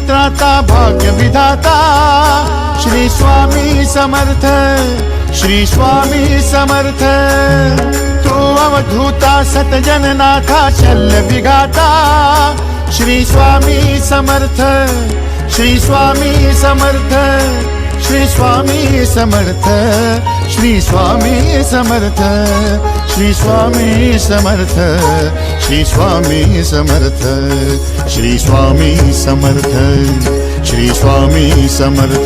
त्राता भाग्य विधाता श्री स्वामी समर्थ, श्री स्वामी समर्थ। तू अवधूता सतजननाथा शल्य विघाता श्री स्वामी समर्थ, श्री स्वामी समर्थ, श्री स्वामी समर्थ, श्री स्वामी समर्थ, श्री स्वामी समर्थ, श्री स्वामी समर्थ, श्री स्वामी समर्थ, श्री स्वामी समर्थ,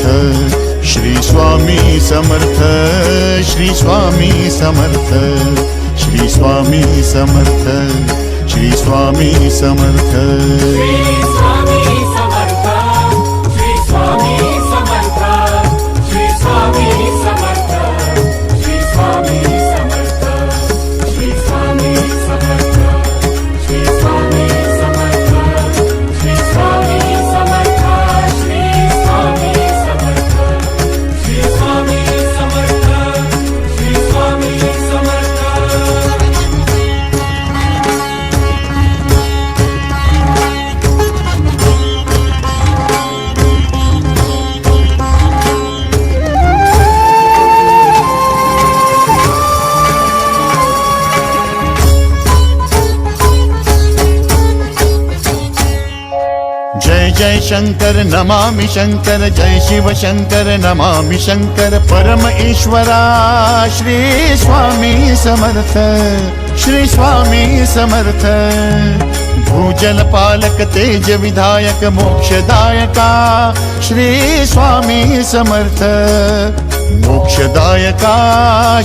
श्री स्वामी समर्थ, श्री स्वामी समर्थ, श्री स्वामी समर्थ, श्री स्वामी समर्थ। जय जय शंकर नमामि शंकर, जय शिव शंकर नमामि शंकर। परम ईश्वरा श्री स्वामी समर्थ, श्री स्वामी समर्थ। भूजल पालक तेज विधायक मोक्षदायका श्री स्वामी समर्थ, मोक्षदायका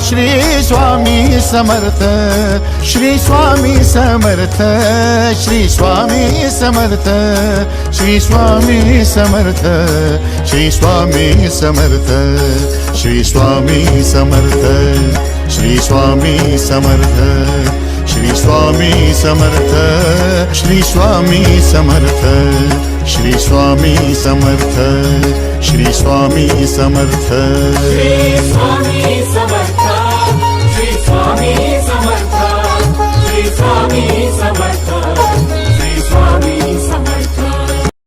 श्री स्वामी समर्थ, श्री स्वामी समर्थ, श्री स्वामी समर्थ, श्री स्वामी समर्थ, श्री स्वामी समर्थ, श्री स्वामी समर्थ, श्री स्वामी समर्थ, श्री स्वामी समर्थ, श्री स्वामी समर्थ, श्री स्वामी समर्थ, श्री स्वामी समर्थ।